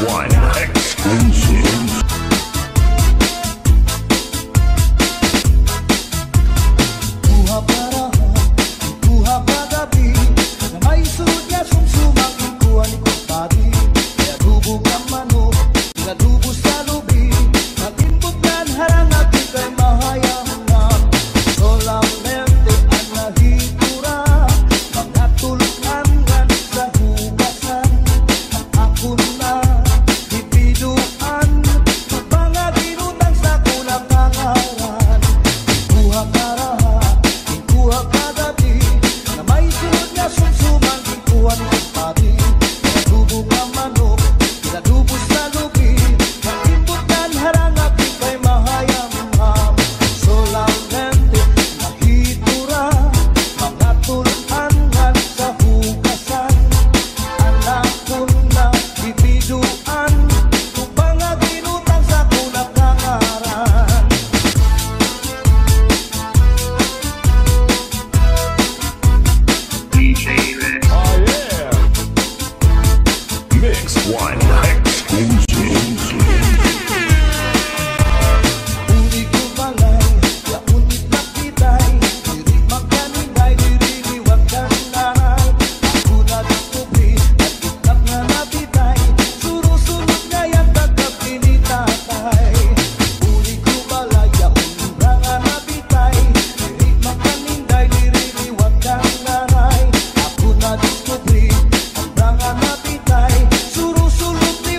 One exclusive. Buha parahan, buha pagabi, na may sulod niya sumsumang ikuan ko pati. Kaya dubog ang manok, nadubo sa lubi, natimbutkan harang at ikay mahayang na. Solamente ang nahitura, mga tulunan sa hugasan. Ang ako na dipiduan, mga ginutang sa kulang kangaran. Buha parahan, buha pagabi, na may sulod nga sumsumang ikuan ko pati. Kaya dubog ang manok, nadubo sa lubi, natimbutkan harang at ikay mahayang ham. Solamente nahitura, mga tulunan sa hugasan. Anak ko na bibiduan, mga ginutang sa kulang kangaran. DJ Rex. Oh yeah. Mix One exclusive. Uni ko balay, ya unit na kitay, diri magkaninday, diri liwag kanay. Ako na diskubri, at itak nga nabitay, surusunod nga yan tatap pinitatay. Uni ko balay, ya unit nga nabitay, diri magkaninday, diri liwag kanay. Ako na diskubri, at nga nabitay, surusunod ni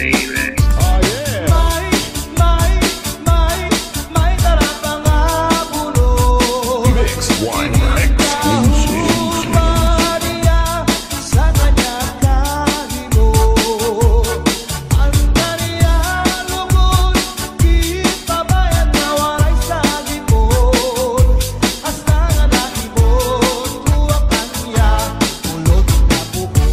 baby. Oh yeah. May darapang abulo. Mix one exclusive. Maria, sa kanya kahimo. Ang kanya lubos, di pabayad na walay sa libon. Hasta nga naibon, kuha kanya, ulot na buko.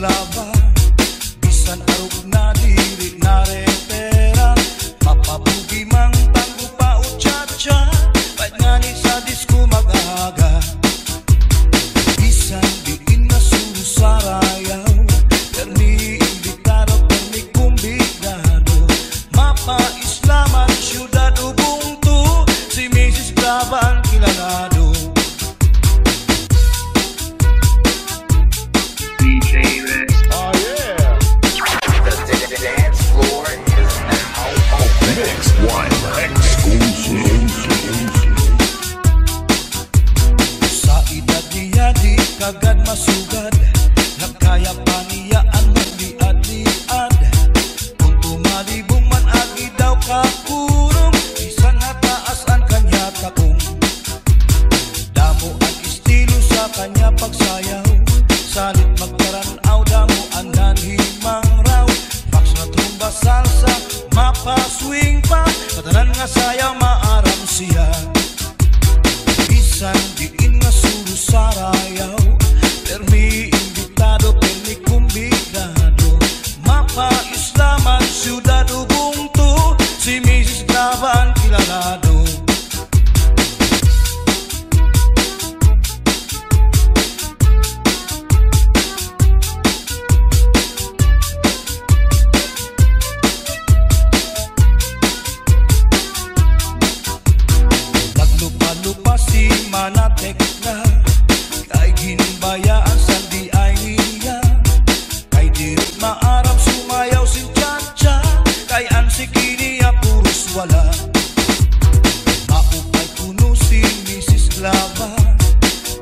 Slava. Bisan arog na diri na repera, mapabugi mang tango pa o cha-cha, kahit nga ni sa disco mag-aga. Bisan diin na susarayaw, permi imbitado, permi kumbigado, mapa-islaman, syudad Ubuntu, si Mrs. Slava ang kilalado. Oh yeah. The dance floor is now open. Mix one exclusive. Sa edad niya di kagad masugad, nagkaya pa niya ang magliad-liad. Kung tumalibong man agi daw kakurong, bisan hataas ang kanya takong. Damo ang estilo sa kanya pagsayaw, salit magkaranaw, damo ang nanhimang raw. Fox na tumba salsa, mapa swing pa, katanan nga sayaw maaram siya. Bisan diin nga surusarayaw, permi imbitado, permi kumbigado, mapa-islaman, syudad Ubuntu, si Mrs. Slava ang kilalado. Naglupa-lupa si Manatek na, kay ginbayaan sandi ay niya. Kay dirit maaram sumayaw si cha-cha, kay ang sikiniya puros wala. Maupay kuno si Mrs. Slava,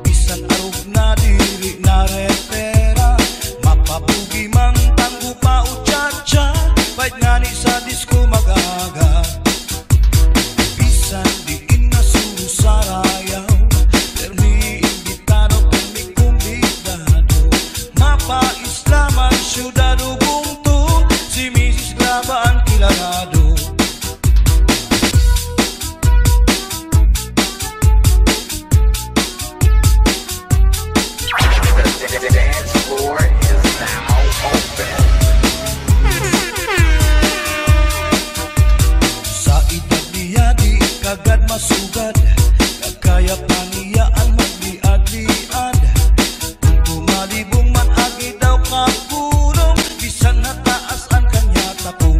bisan arog na diri na repera, mapabugi mang tango pa o cha-cha, kahit nga ni sa disco mag-aga. Bisan diin na susarayaw, permi imbitado, permi kumbigado, mapa-islaman, syudad Ubuntu, si Mrs. Slava ang kilalado. The dance floor is now open. Sa edad niya di kagad masugad, nagkaya pa niya ang magliad-liad. Kung tumalibong man agi daw kakulong, bisan hataas ang kanya takong.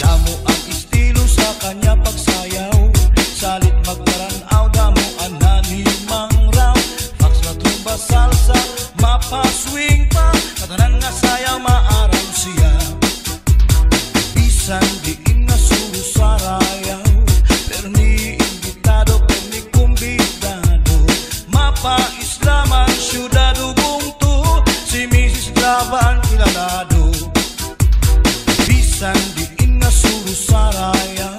Damo ang estilo sa kanya pagsayaw, salit magkaranaw, damo ang nanhimang raw. Fox na tumba salsa, mapa swing pa, katanan nga sayaw maaram siya. Bisan diin na surusarayaw, permi imbitado, permi kumbigado, mapa-islaman, syudad Ubuntu, si Mrs. Slava ang kilalado. Bisan diin na surusarayaw,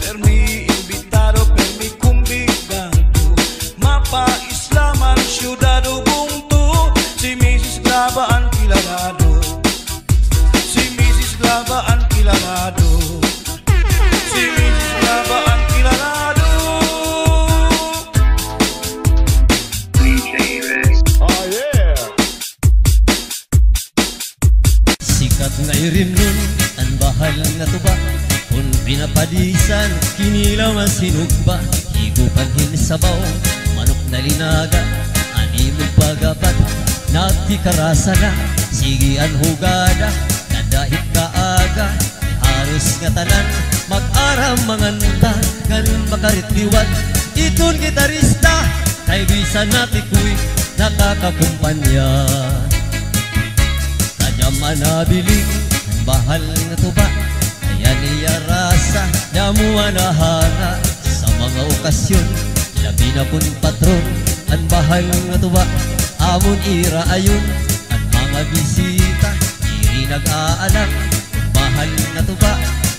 permi imbitado, permi kumbigado, mapa-islaman, syudad Ubuntu, si Mrs. Slava ang kilalado. Si Mrs. Slava ang kilalado. Si Mrs. Slava ang kilalado. Oh yeah. Sikat nga irimnon, ang bahal nga tuba, kung pinapadisan, kinilaw nga sinugba, higupan hinsabaw, manok na linaga, animog pagapat, nagtikarasa na, sige ang hugada, nadahit kaaga, haros nga tanan, mag-aram manganta, ganun makaritliwan, iton gitarista, kay bisan natikuy, nakakakumpanya. Kadyaman nabiling, ang bahal nga tuba, kaya niya rasa, damuan na hana, sa mga okasyon, labi na kun patron, ang bahal nga tuba, amon ira ayon, ang mga bisita, iri nag-aalang, ang bahal nga tuba,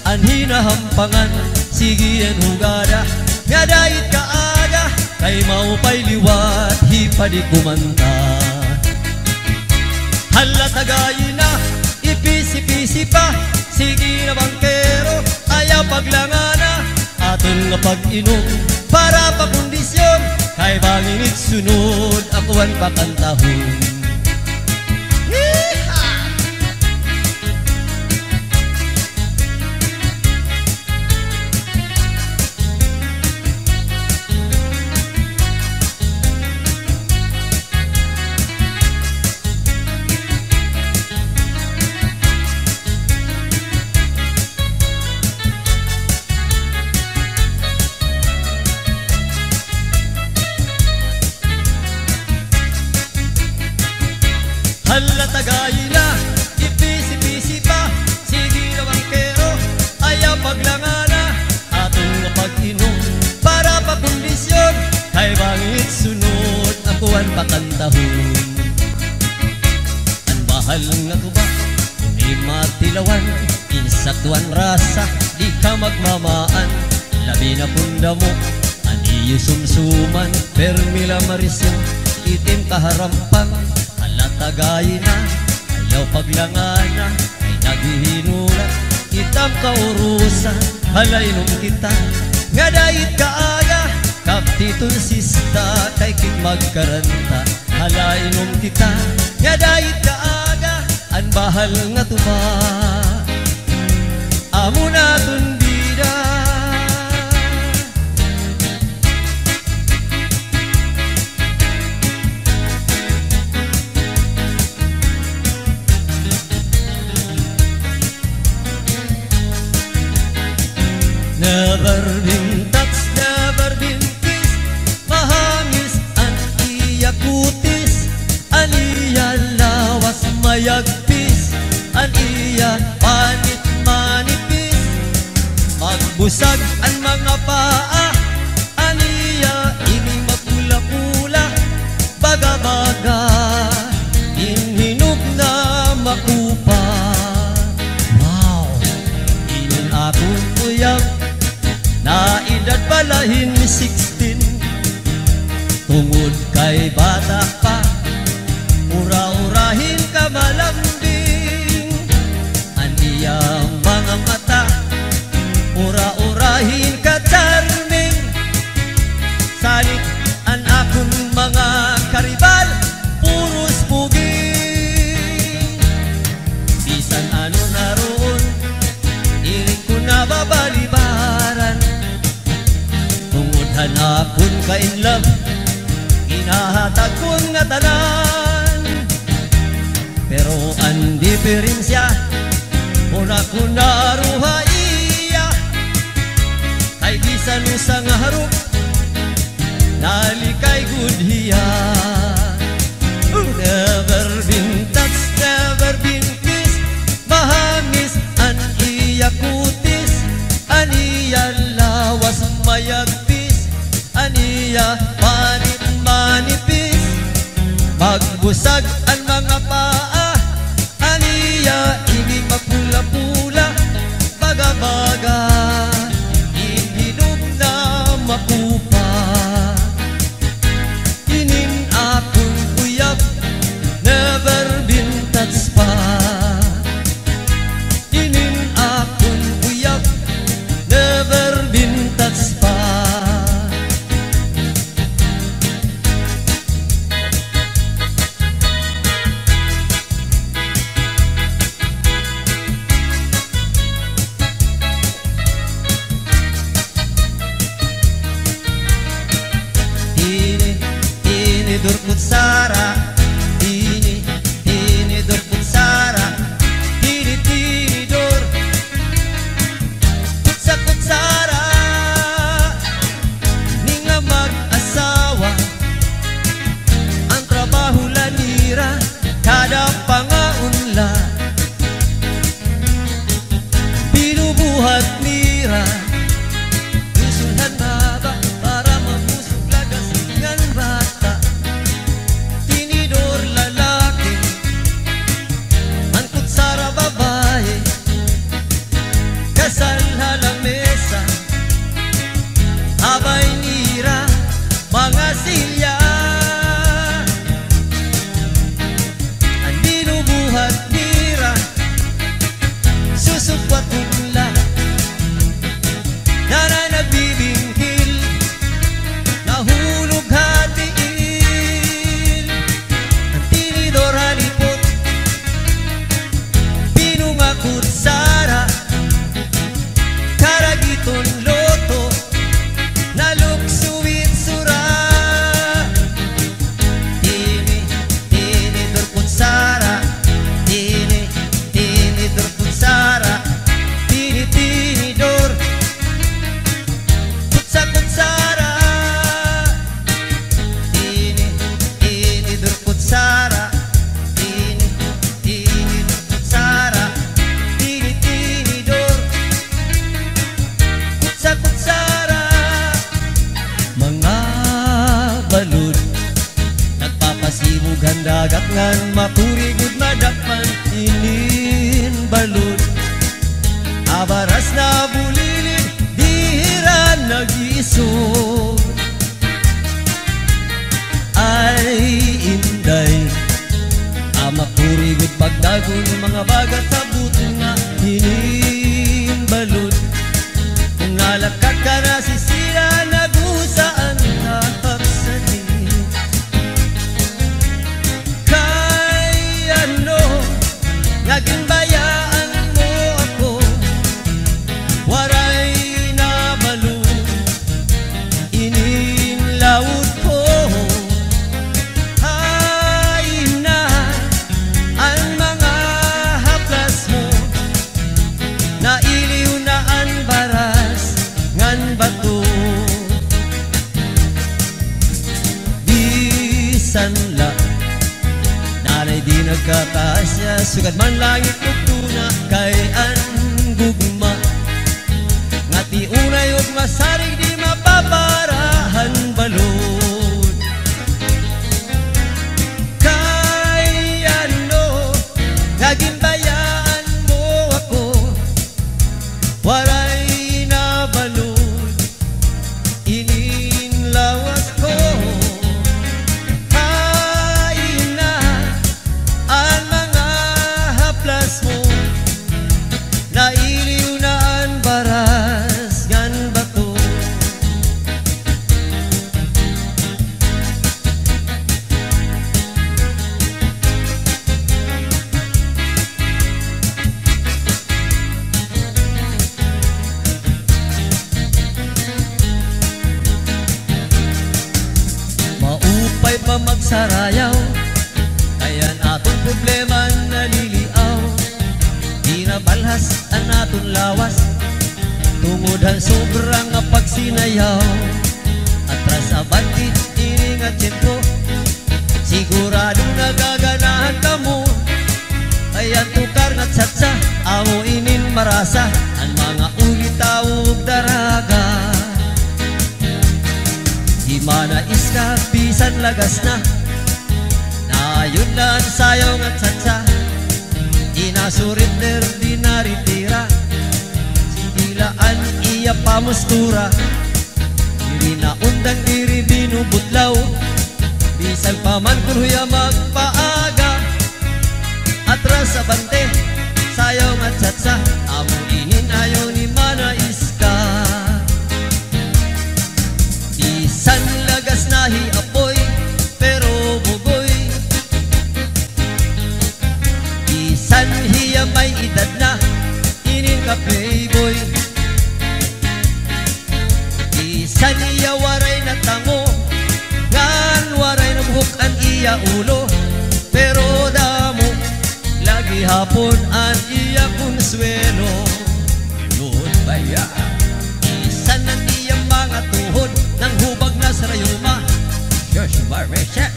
ang hinahampangan, sige ang hugada, Yadait kaaga kay maupay liwat hipadi kumanta. Hala tagay na ipisi-pisi pa, sige na bangkero ayaw paglangana, aton nga pag-inom para pa kondisyon, kay bangingit sunod akuan pakantahon. Hala tagayin na, ipisi-pisi pa. Sige na bangkero, ayaw paglangana. Atong pag-inom para pagkondisyon. Kay bangit sunod, akuan pakantahon. Ang bahal nga tuba, kung matilawan. Insaktuan rasa, di ka magmamaan. Labi na punda mo, aniyo sumsuman. Permila marisyo, itim kaharampang. Alatagayin na, ayaw paglangana. Ay naghihinula, itam kaurusan. Halaynom kita, nga dahit kaaga. Kaptitun sista, kay kit magkaranta. Halaynom kita, nga dahit kaaga. Ang bahal nga tuba, amo na tundida. Never been touched, never been kissed. Mahangis ang iya kutis, ang iya lawas mayagpis, ang iya panit manipis. Magbusag ang mga paa, ang iya ining mapula-pula. Baga-baga, inhinog na makupa. Wow, inin akong uyab, na edad palahin 16. Tungod kay bata pa, ura-urahin ka malambing. Aniyang mga mata, ura-urahin ka charming. Salit ang akong mga karibal, puros puging. Bisan ano naroon, iring ko na babalibaran. Tungod hanapon ka in love, inahatag kong nga tanan. Pero ang diferensya, una ko naruha iya. Kay bisan usang harap, nalikay gudhiya. Never been touched, never been kissed. Mahangis ang iya kutis, ang iya lawas mayagpis, ang iya panit manipis. Magbusag ang mga paa, ang iya ining mapula-pula. Baga-baga, inhinog na makupa. Inin akong uyab, never been touched pa. Inin akong uyab, never been touched pa. Tidur kutsara, tinidur kutsara, tinidor kutsa kutsara. Ni nga mag-asawa, ang trabaho lanira, kada pangaunla. Binubuhat nira, usulhan baba para mabusog lagas ngan bata. Masimugan dagat ngan maturigod madakpan inin balod. Abaras na bulilid dihira nag-isog. Ay inday maturigod pagdagon mga bagat sa buto nga inin balod. Kung nalakad ka na sisira nagusaan hahap sa diin. Kay ano naging bayaan mo ako, waray na balod inin laut ko. Ay na ang mga haplas mo, nailiw na ang baras ngan bato. Bisan la nanay di nagkakasya, sugad man langit tugtuna kay ang gugma. Ngati unay ug masarig di mapaparahan balod. Kay ano naging bayaan mo ako, waray na balod inin lawas ko. Kay na ang mga haplas mo, nailiw na ang baras ngan bato. Maupay pa magsarayaw, kayan atong problema naliliaw. Di na balhas ang aton lawas, tungod ang sobrang nga pagsinayaw. Atras abanti iningat ko, sigurado nagaganahan ka mo. Kayan tukar nga tsatsa, amo inin marasa ang mga ulit tawag daraga. Di manais ka, bisan lagas na, nayon lang sayaw nga tsatsa. Inasurinder di naritira, sindilaan iya pamustura. Diri na undang diri binubutlaw, bisan paman kuruya magpaaga. Atras sa bante, sayaw nga tsatsa, amo inin ayaw ni manais ka. Bisan lagas nahi apoy, pero bugoy. Bisan hiya may edad na, inin ka playboy. Bisan iya waray na tango, ngan waray na buhok ang iya ulo. Pero damo, lagi hapon ang iya konsuelo. Lord baya, bisan ang iyang mga tuhod nang hubag na sa rayuma. Josh Barresha,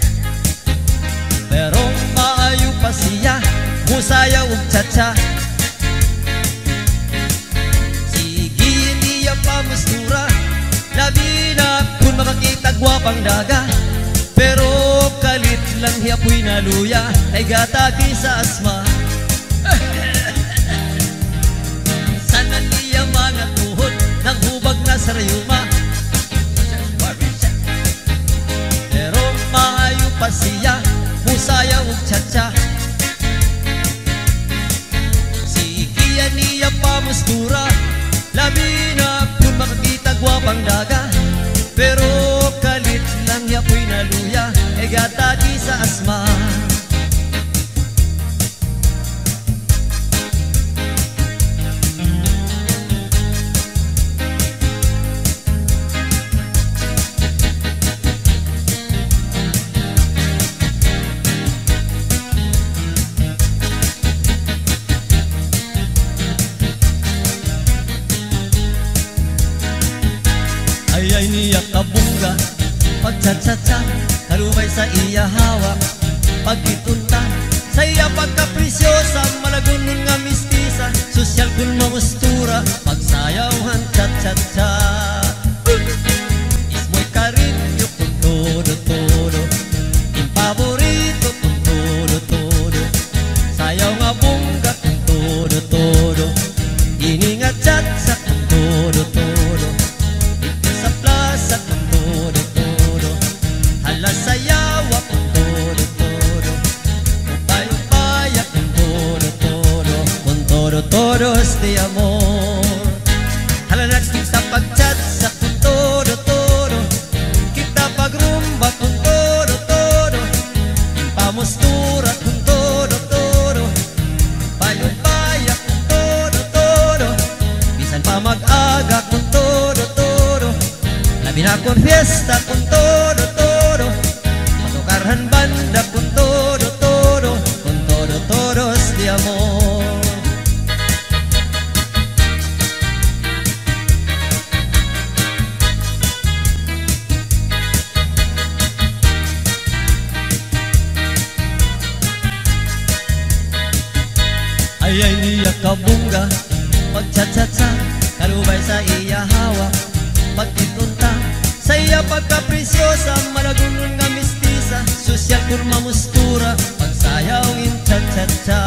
pero maayo pa siya, musaya ug tsatsa. Sige niya pamustura, labi na kung makakita gwapang daga. Pero kalit lang hiyapoy na luya, ay gatagi sa asma. Sana niya mga tuhod nang hubag na sa rayuma. Pero maayo pa siya, musaya ug tsatsa. Sige niya pamustura, labi na kung makakita gwapang daga. Pero kalit lang yapoy na luya, e gatagi sa asma. Ayay niya kabungga, pagtsatsa-tsa, karumay sa iya hawak. Pagkitunta, sa iya pagkapresyosa, malagunon nga mistisa, sosyal kun mamustura, pagsayawhan tsa-tsa-tsa. Ismo'y karinyo kung todo-todo, impabori de amor. Halanan kita pagchat sa kung todo-todo, kita pagrumba kung todo-todo, impamustura kung todo-todo, payong-paya kung todo-todo, bisan pa mag-aga kung todo-todo, labi na kung fiesta kung todo-todo, matukarhan banda kung todo-todo, kung todo-todos de amor. Ayay niya kabungga, pagchat-chat-sa, kalubay sa iya hawak, pagtitunta, sa iya pagkapresyosa, malagunon nga mistisa, sosyal kurma mustura, pagsayaw in chat-chat-sa.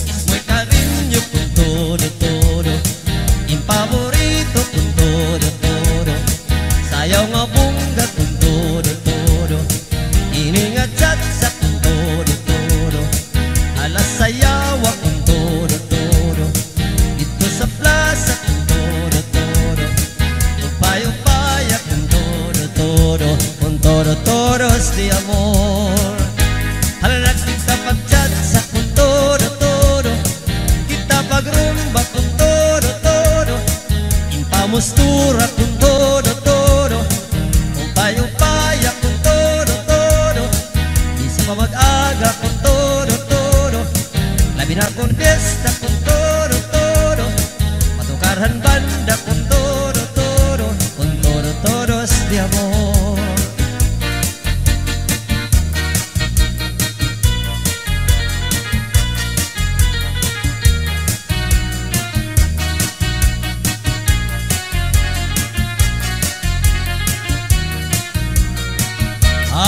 Ismoy karinyo kung todo-todo, impaborito kung todo-todo, sayaw nga bungga kung todo-todo, iningat chat-sa kung todo-todo, alas sayawa kung todo-todo, dito sa plaza kung todo-todo, upayo-paya kung todo-todo, kung todo-todos de amor. Halalag kita pagchat sa kung todo-todo, kita pagrumba kung todo-todo, impamustura kung todo-todo, upayo-paya kung todo-todo, isa pa mag-aga kung todo-todo, labi na kung fiesta kung todo-todo, matukarhan banda kung todo-todo, kung todo-todos de amor.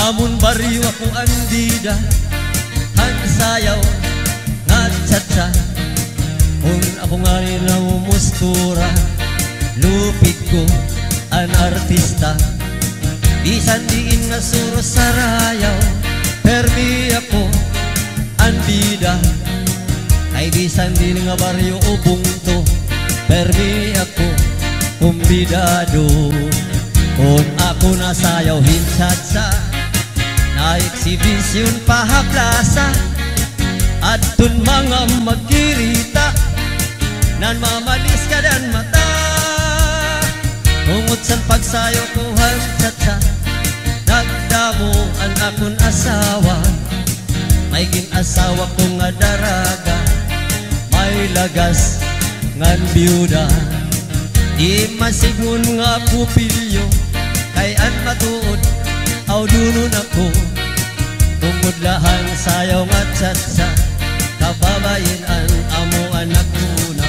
Amun baryo ako andida, ang sayaw nga chat-chat, kung ako nga rin na umustura, lupit ko ang artista, bisan diin nga suro sa rayaw, permi ako ang bida, ay bisan din nga baryo ubungto, permi ako kumbidado, kung ako nasayaw hinchat-sa, na eksibisyon pahaplasa, at dun mga magkirita, nan mamalis ka dan mata, tungod sa pagsayo ko hansatsa, nagdamo ang akong asawa, may ginasawa kong adaraga, may lagas ngan biyuda, di masigun nga pupilyo, kay an matuod, aw dunun ako, tungod lahang sayaw nga chatsa, kababayin an amo anak muna.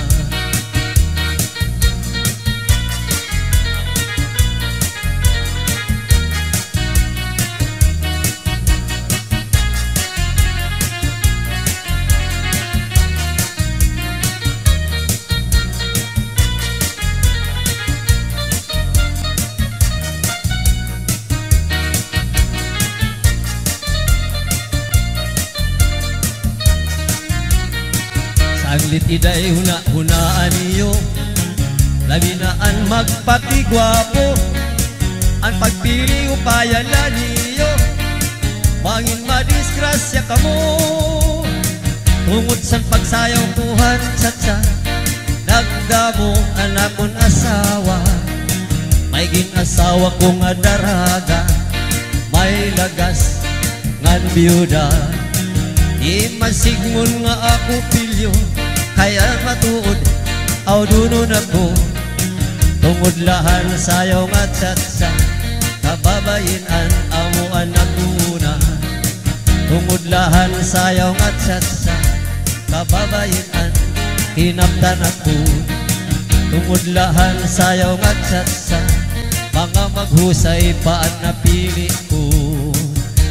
Saglit iday huna-hunaan niyo, labi na ang magpatigwapo, ang pagpili upayala niyo, mangin madisgrasya ka mo, tungod sa pagsayaw kuhan chatsa, nagdamo ang akong asawa, may ginasawa kong adaraga, may lagas ngan biyuda, di masigmon nga ako pilyo, kaya matuod, aw dunun ako, tungod lahan sayaw nga chatsa, kababayin an amo anak una, tungod lahan sayaw nga chatsa, kababayin an hinaptan ako, tungod lahan sayaw nga chatsa, mga maghusay pa ang napili ko,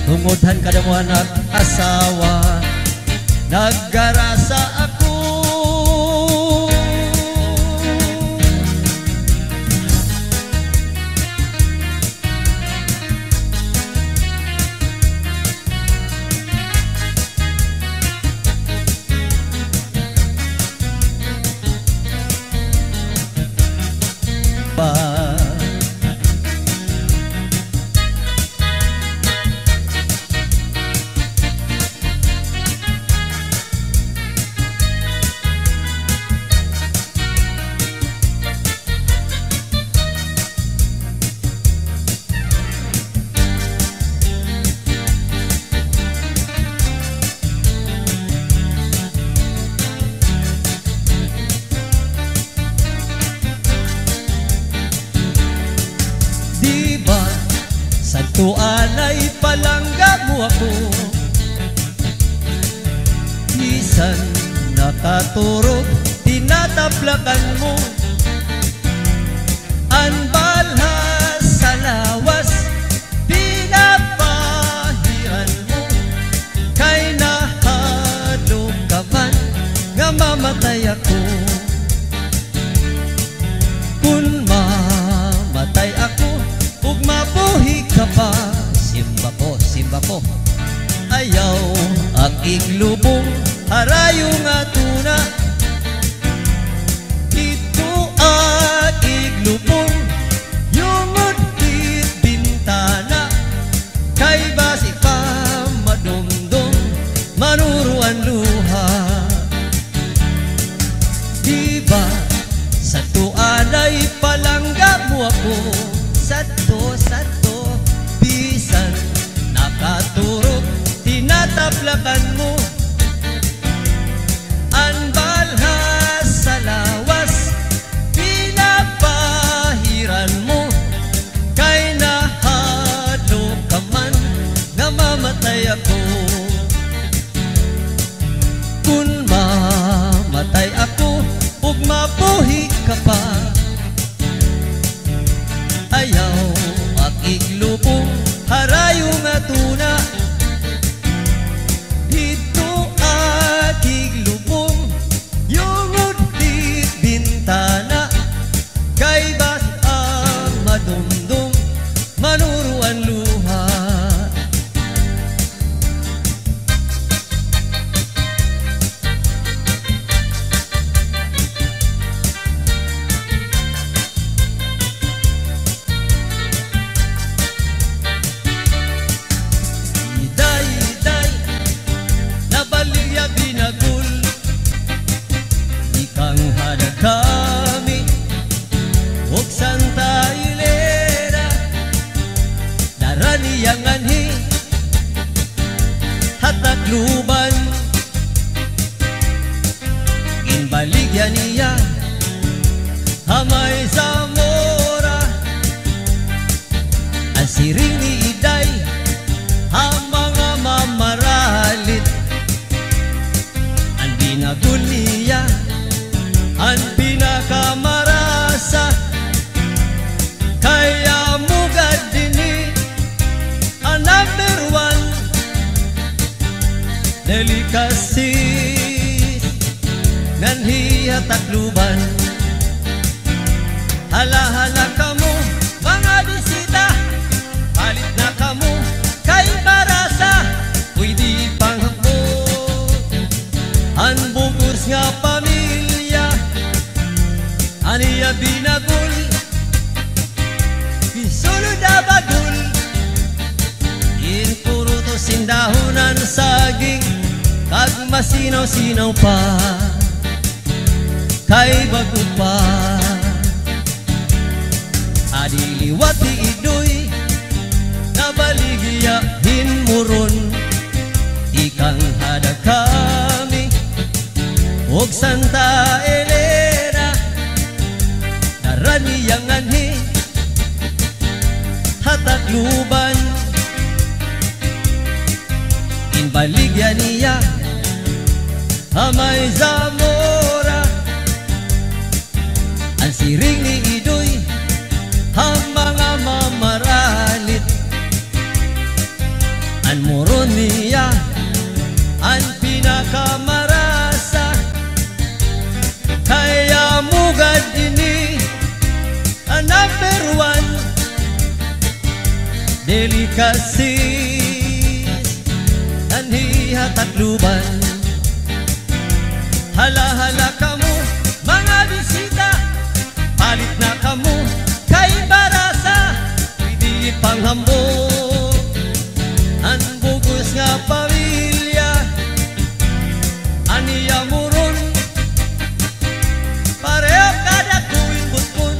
tungodhan kadamo anak asawa, naggarasa ako. bisan nakaturog tinataplakan mo ang balhas sa lawas pinapahiran mo kay nahadlok ka man nga mamatay ako. Kung mamatay ako ug mabuhi ka pa, simba ko ayaw akig lubong harayo nga tuna. Ito akig lubong yungod tit bintana kay basi pa madumdum manuruan luha. Diba sa tuanay palangga mo ako, sato bisan nakaturog tinataplakan mo ang balhas sa lawas pinapahiran mo kay nahadlok ka man nga mamatay ako. Kung mamatay ako ug mabuhi ka pa, ayaw akig lubong harayo nga tuna. Ito akig lubong yungod tit bintana kay basi ang madumdum manuruan luha. Kami og Santa Hilera daraniyang anhi hatakluban ginbaligyan niya Hamay Zamora ang siring ni Iday ang mga mamaralit ang binagul niya ang pinakamarasa kaya mugad dini ang number one delicacy nanhiya takluban. Hala kamo mga bisita palit na kamo kay marasa pwede panghapon ang bugos nga pamilya aniya binagul isulod na bagul in puro to sindahunan saging kag masinaw-sinaw pa kay bago pa adiliwat di idoy nabaligya hinmuron ikang hada kami og Santa Elena raniyang anhi hatakluban inbaligya niya Hamay Zamora ang siring ni Idoy ang mga mamaralit ang moron niya ang pinakamarasa kaya mugad ini number one delicacy nanhiya takluban. Hala kamo mga bisita palit na kamo kay barasa pwede panghambog ang bugos nga pamilya aniya muron pareho kada tuwing butkon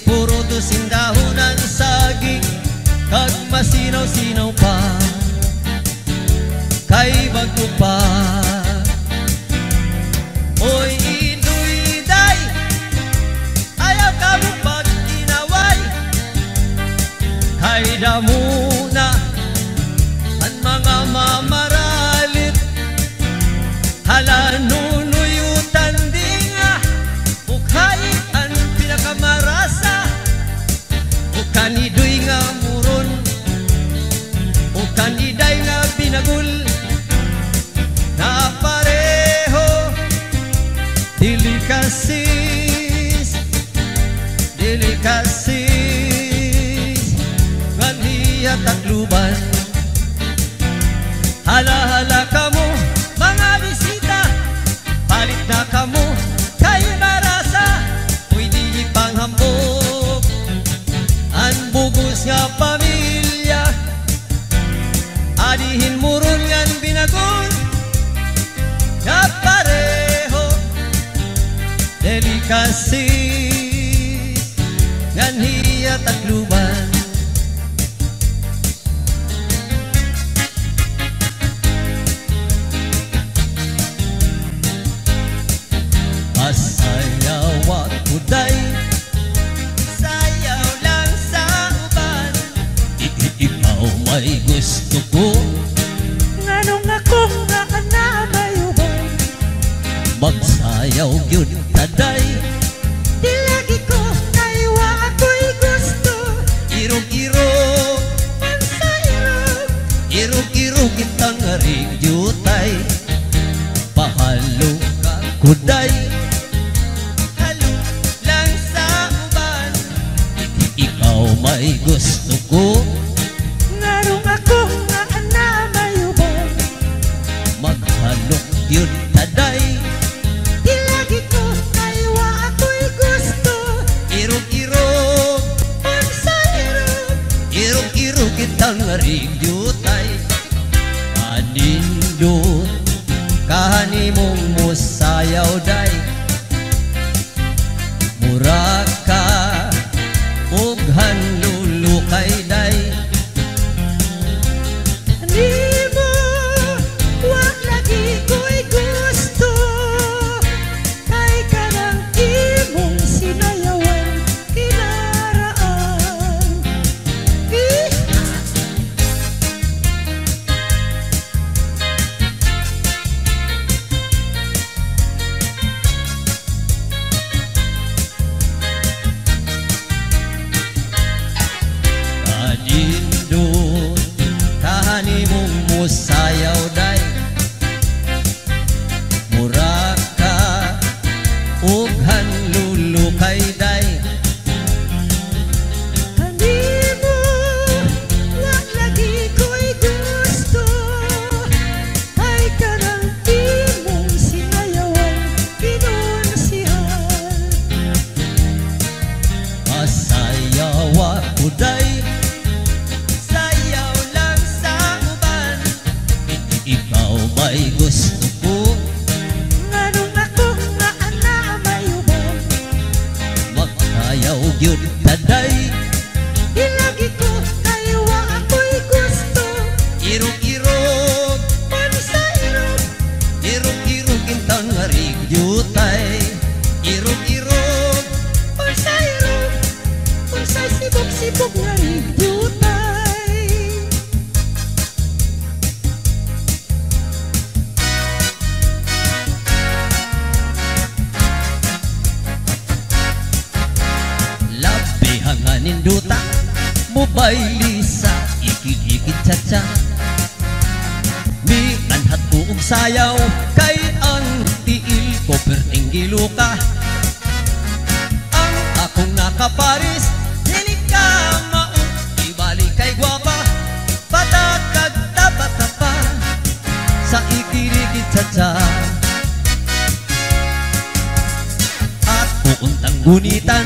puro to sindahunan saging kag masinaw-sinaw pa kay bago pa. Oy Idoy day ayaw ka mo pag inaway kay damuna ang mga mamaralit tagluban. Hala-hala ka mo, mga bisita, palit na ka mo, kay marasa, pwede ipanghambog ang bugos nga pamilya. Adihin mo ron ngan binagon nga pareho, delikasi ngan hiya tagluban. Masayaw ako day, sayaw lang sa uban. Ikaw may gusto ko, Nganong ako nga ana may uban. magsayaw yun taday. Di lagi ko naiwa ako'y gusto. Irog-irog, Pansayran, irog-irog kitang ringyutay. Pahalo ka kuday, halo lang sa uban. Ikaw may gusto ko, nganong ako nga ana may uban. maghalok yun taday. Di lagi ko naiwa ako'y gusto. Irog-irog, Pansayran, irog-irog kitang ringyutay. Kanindot, kahanimong musayaw day. Mura ka, ug hanlulukay day. di mo wag lagi ko'y gusto. Kay kanang imong sinayawan kinaraan. Kanindot, kahanimong musayaw day. Mura ka, ug hanlulukay day. Di mo wag lagi ko'y gusto. Kay kanang imong sinayawan kinunsihan. Masayaw ako day, sayaw lang sa uban. Ikaw may gusto ko, Nganong ako nga ana may uban. magsayaw yun taday. Di lagi ko naiwa ako'y gusto. Irog-irog, Pansayran, irog-irog intang ringyutay. Irog-irog, pansayran, unsay sibok-sibok nga rigdutay. labi hanganin duta, mobile sa ikig-ikig tsa-tsa. Mi anhat ko og sayaw, kay ang tiil ko perting giluka. Ang akong nakaparis, dili ka maong ibalik kay gwapa. Patakag tapa-tapa, sa ikirikid tsa-tsa. At puuntang gunitan,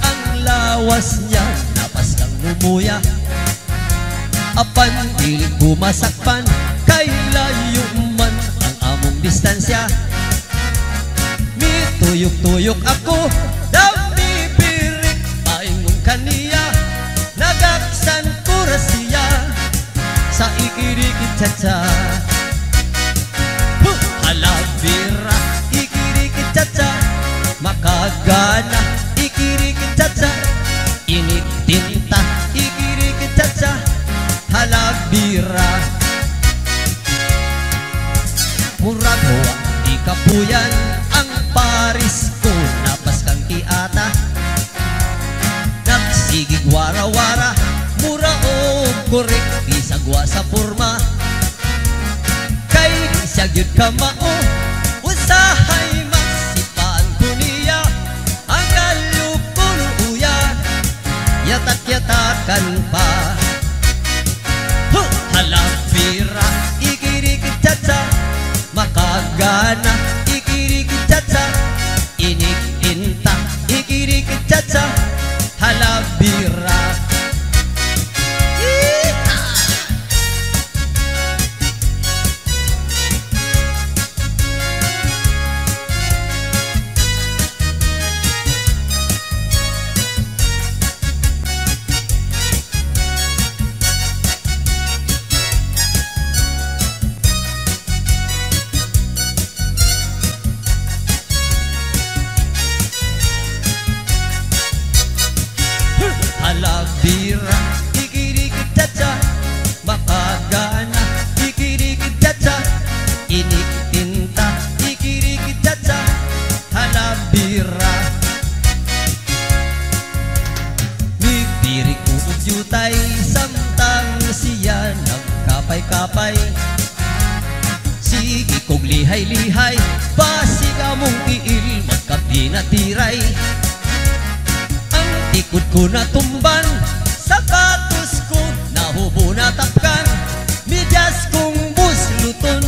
ang lawas niya napas kang lumuya. Apan dili ko masakpan, kay layo man ang among distansya. Mi tuyok-tuyok ako, dami pirik paingon kaniya. Nagaksan ko ra siya, sa ikirikid tsa-tsa. Halabira, ikirikid tsa-tsa. Makagana, ikirikid tsa-tsa. Init tinta, ikirikid tsa-tsa. Halabira, murag hoa, di kapuyan ang paris ko, napas kang tiata. Nagsigig wara-wara, mura o korek, isagwa sa forma. Kay siya gyud ka mao, usahay magsipaan ko niya. Ang kalukuluya, yatak-yatakan pa. kapay-kapay. Sige kong lihay-lihay, basiga mong tiil, magkapinatiray. Ang tikod ko na tumban, sapatos ko nahubo na tapkan, midyas kong busluton,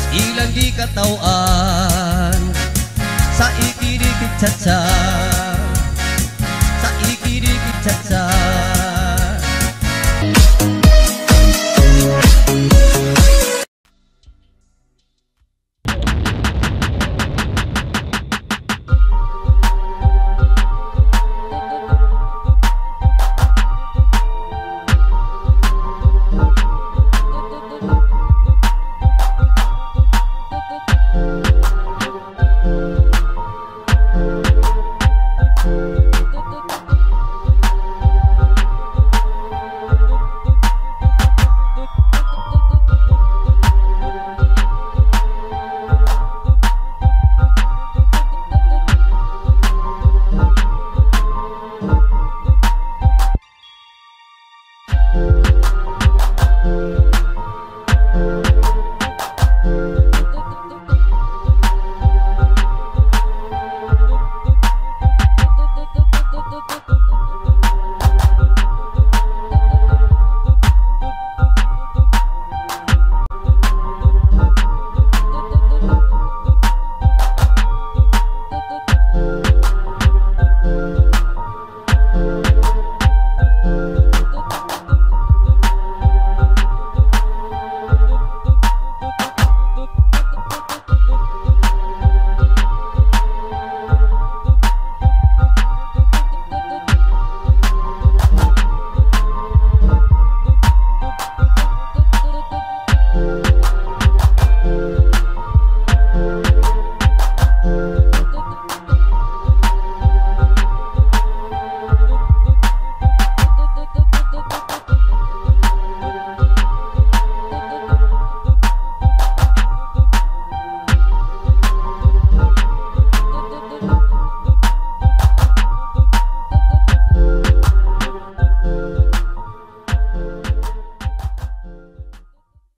ilang di katawa